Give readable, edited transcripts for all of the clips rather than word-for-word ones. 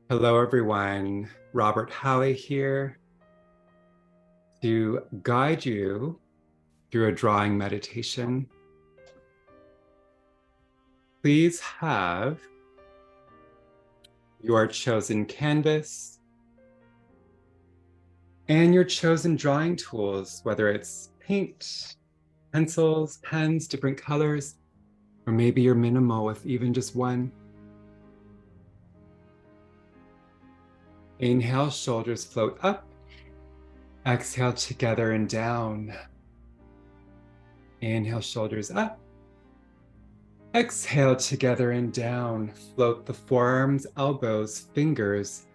Hello, everyone. Robert Halley here to guide you through a drawing meditation. Please have your chosen canvas and your chosen drawing tools, whether it's paint, pencils, pens, different colors, or maybe you're minimal with even just one. Inhale, shoulders float up. Exhale, together and down. Inhale, shoulders up. Exhale, together and down. Float the forearms, elbows, fingers,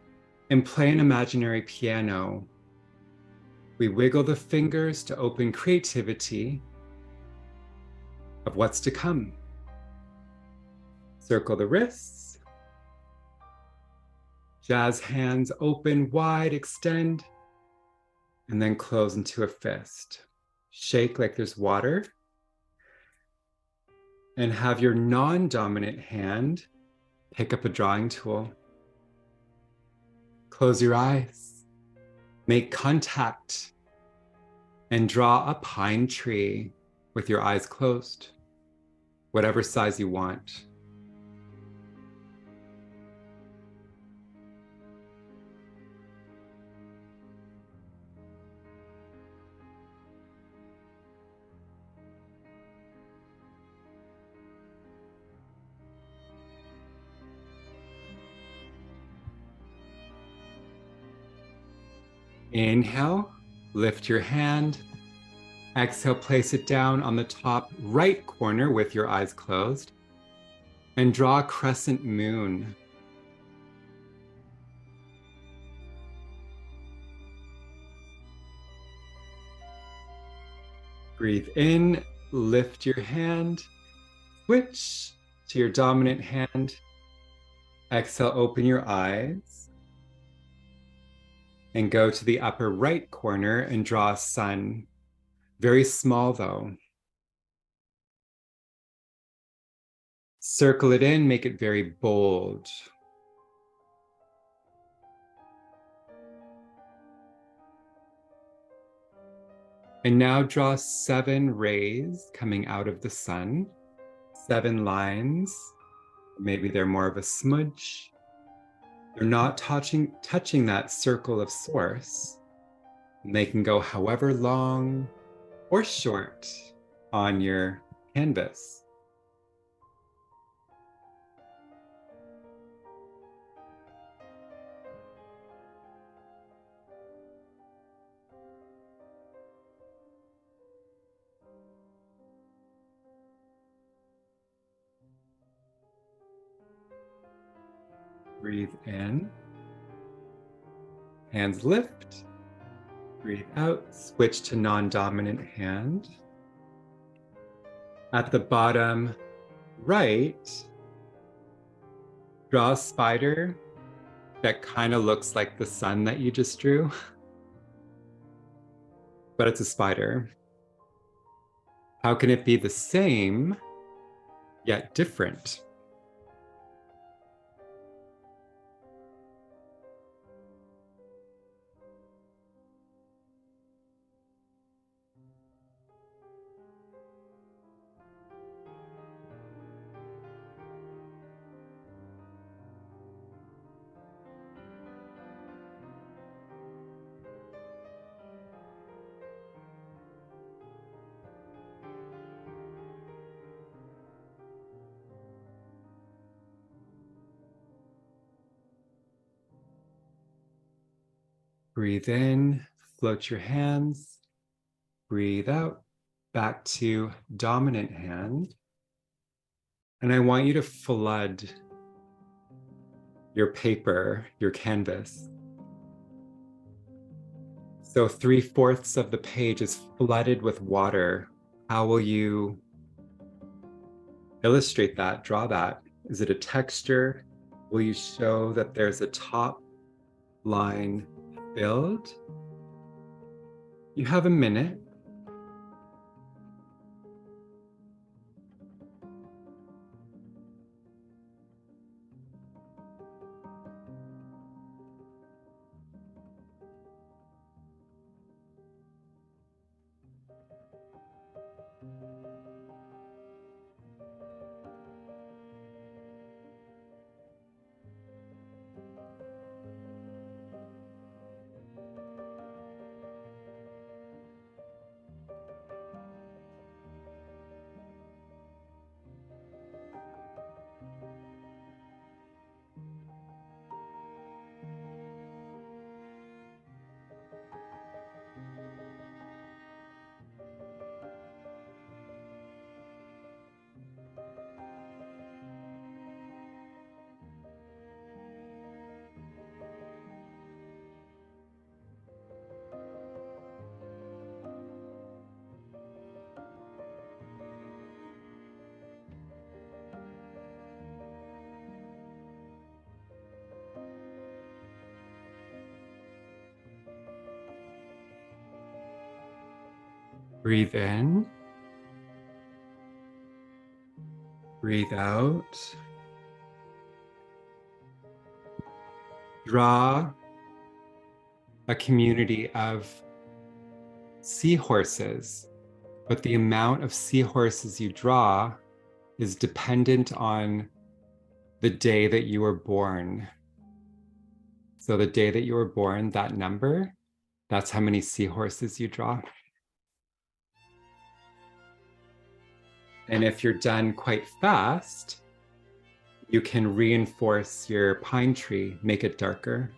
and play an imaginary piano. We wiggle the fingers to open creativity of what's to come. Circle the wrists. Jazz hands open wide, extend, and then close into a fist. Shake like there's water. And have your non-dominant hand pick up a drawing tool. Close your eyes. Make contact and draw a pine tree with your eyes closed, whatever size you want. Inhale, lift your hand. Exhale, place it down on the top right corner with your eyes closed and draw a crescent moon. Breathe in, lift your hand, switch to your dominant hand. Exhale, open your eyes and go to the upper right corner and draw a sun. Very small though. Circle it in, make it very bold. And now draw 7 rays coming out of the sun, 7 lines. Maybe they're more of a smudge. They're not touching that circle of source. And they can go however long or short on your canvas. Breathe in, hands lift. Breathe out, switch to non-dominant hand. At the bottom right, draw a spider that kind of looks like the sun that you just drew, but it's a spider. How can it be the same, yet different? Breathe in, float your hands. Breathe out, back to dominant hand. And I want you to flood your paper, your canvas. So 3/4 of the page is flooded with water. How will you illustrate that, draw that? Is it a texture? Will you show that there's a top line filled? You have a minute. Breathe in. Breathe out. Draw a community of seahorses, but the amount of seahorses you draw is dependent on the day that you were born. So the day that you were born, that number, that's how many seahorses you draw. And if you're done quite fast, you can reinforce your pine tree, make it darker.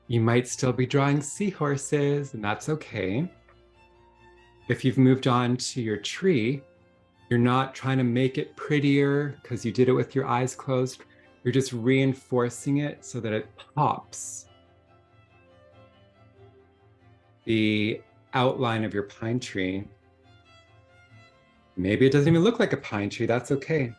You might still be drawing seahorses, and that's okay. If you've moved on to your tree, you're not trying to make it prettier because you did it with your eyes closed. You're just reinforcing it so that it pops. The outline of your pine tree. Maybe it doesn't even look like a pine tree. That's okay.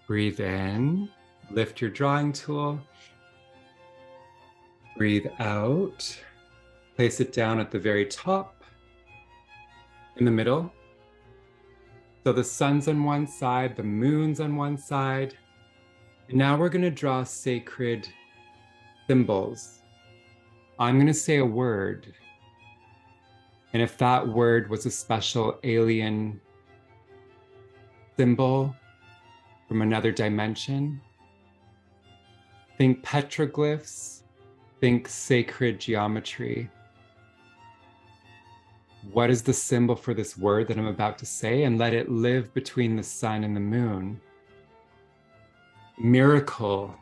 Breathe in, lift your drawing tool. Breathe out, place it down at the very top, in the middle. So the sun's on one side, the moon's on one side. And now we're going to draw sacred symbols. I'm going to say a word. And if that word was a special alien symbol from another dimension, think petroglyphs, think sacred geometry. What is the symbol for this word that I'm about to say? And let it live between the sun and the moon. Miracle.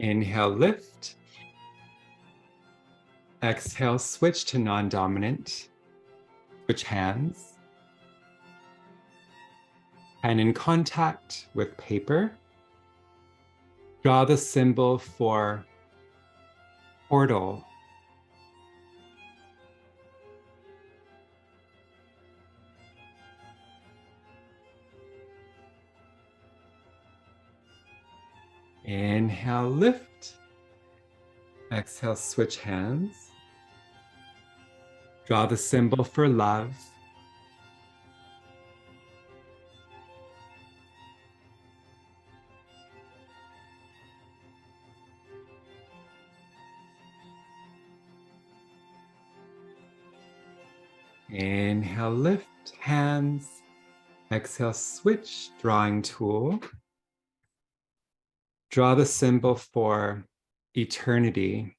Inhale, lift. Exhale, switch to non-dominant. Switch hands. And in contact with paper, draw the symbol for portal. Inhale, lift. Exhale, switch hands. Draw the symbol for love. Inhale, lift hands. Exhale, switch drawing tool. Draw the symbol for eternity.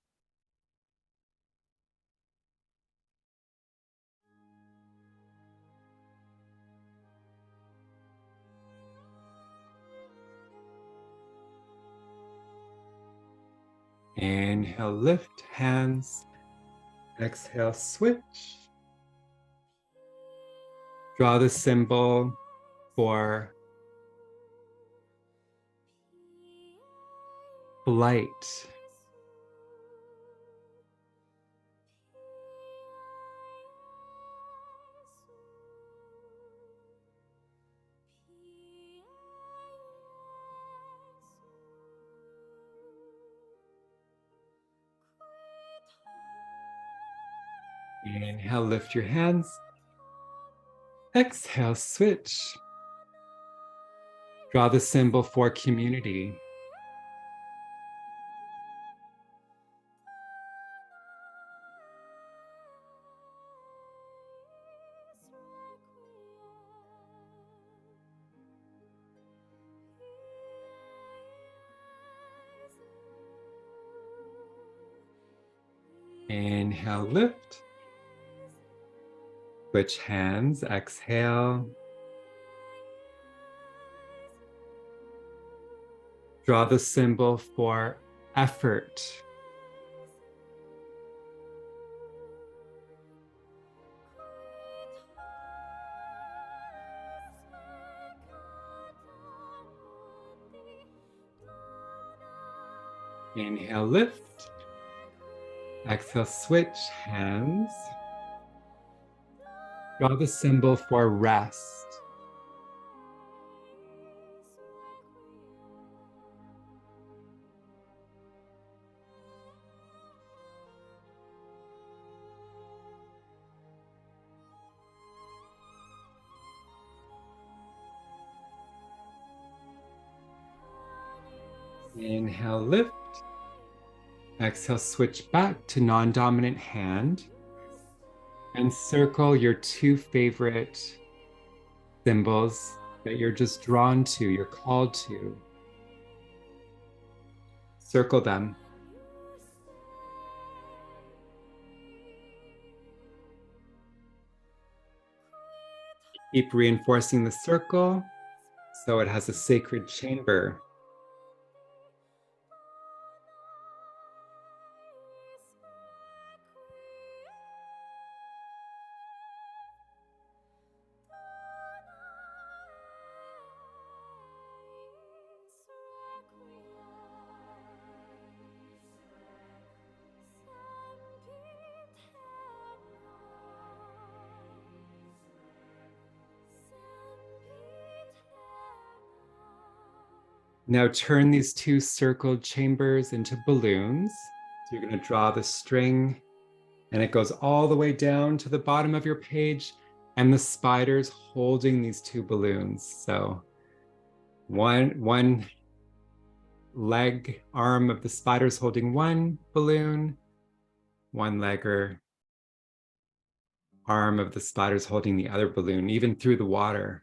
Inhale, lift hands. Exhale, switch. Draw the symbol for flight. Inhale, lift your hands. Exhale, switch. Draw the symbol for community. Inhale, lift. Switch hands, exhale. Draw the symbol for effort. Inhale, lift. Exhale, switch hands. Draw the symbol for rest. Inhale, lift. Exhale, switch back to non-dominant hand and circle your two favorite symbols that you're just drawn to, you're called to. Circle them. Keep reinforcing the circle so it has a sacred chamber. Now turn these two circled chambers into balloons. So you're going to draw the string and it goes all the way down to the bottom of your page and the spider's holding these two balloons. So one leg arm of the spider's holding one balloon, one leg or arm of the spider's holding the other balloon, even through the water.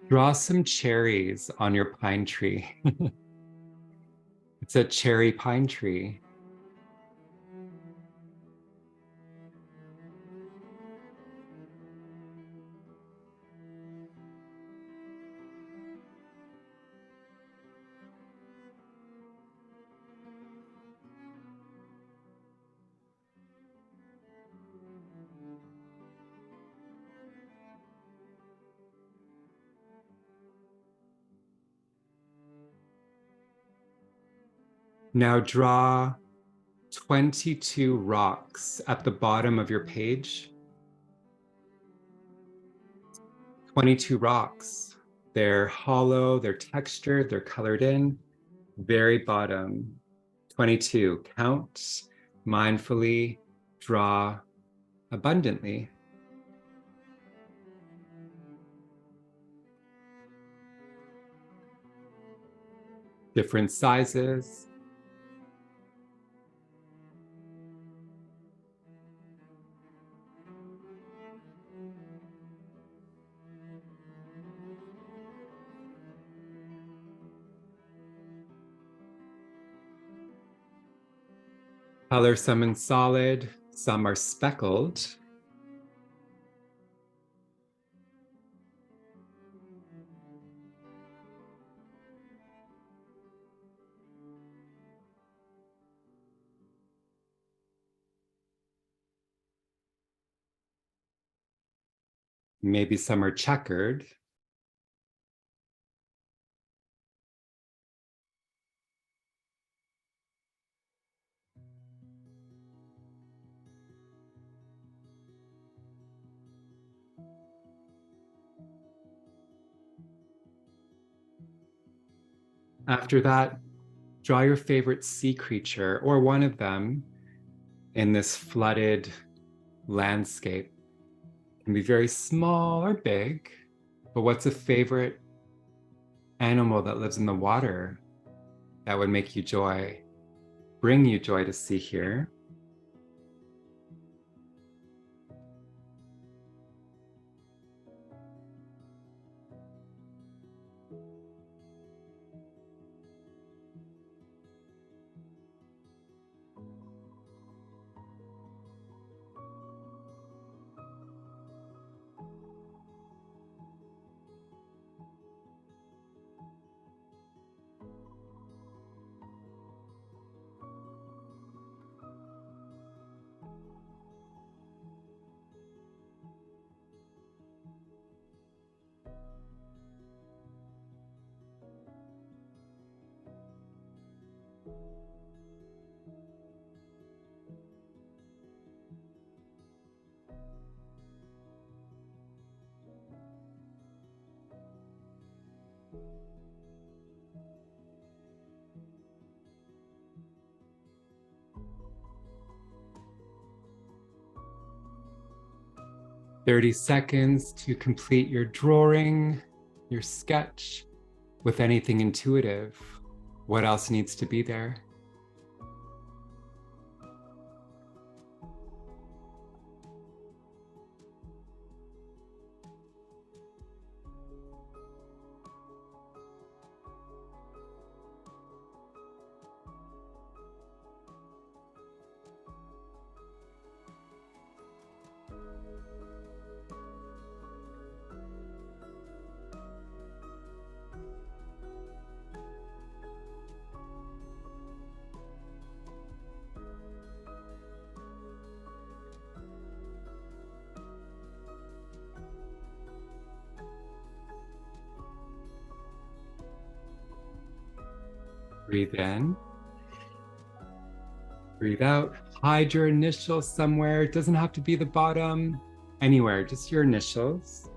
Draw some cherries on your pine tree. It's a cherry pine tree. Now draw 22 rocks at the bottom of your page. 22 rocks. They're hollow, they're textured, they're colored in. Very bottom, 22. Count mindfully, draw abundantly. Different sizes. Color some in solid, some are speckled. Maybe some are checkered. After that, draw your favorite sea creature or one of them in this flooded landscape. It can be very small or big, but what's a favorite animal that lives in the water that would make you joy, bring you joy to see here? 30 seconds to complete your drawing, your sketch with anything intuitive. What else needs to be there? Breathe in, breathe out, hide your initials somewhere. It doesn't have to be the bottom, anywhere, just your initials.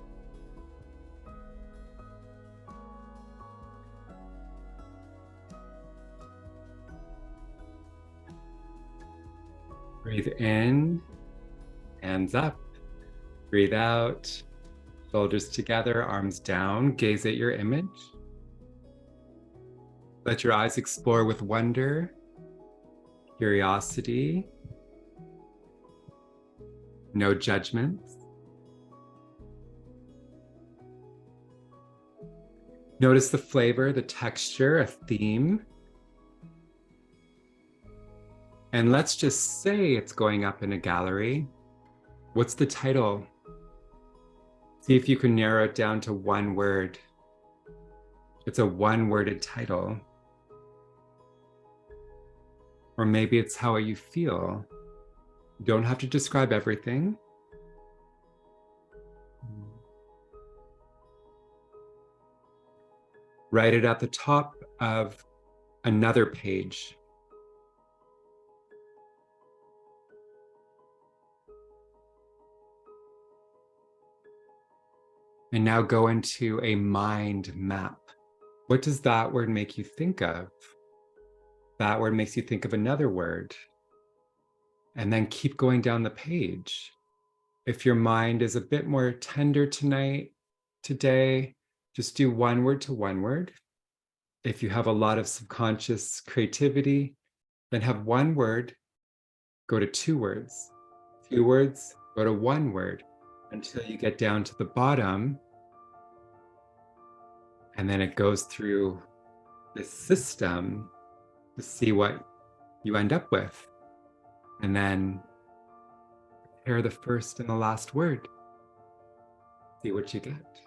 Breathe in, hands up. Breathe out, shoulders together, arms down, gaze at your image. Let your eyes explore with wonder, curiosity, no judgments. Notice the flavor, the texture, a theme. And let's just say it's going up in a gallery. What's the title? See if you can narrow it down to one word. It's a one-worded title. Or maybe it's how you feel. You don't have to describe everything. Write it at the top of another page. And now go into a mind map. What does that word make you think of? That word makes you think of another word. And then keep going down the page. If your mind is a bit more tender today, just do one word to one word. If you have a lot of subconscious creativity, then have one word, go to two words. Two words, go to one word until you get down to the bottom. And then it goes through this system to see what you end up with. And then pair the first and the last word. See what you get.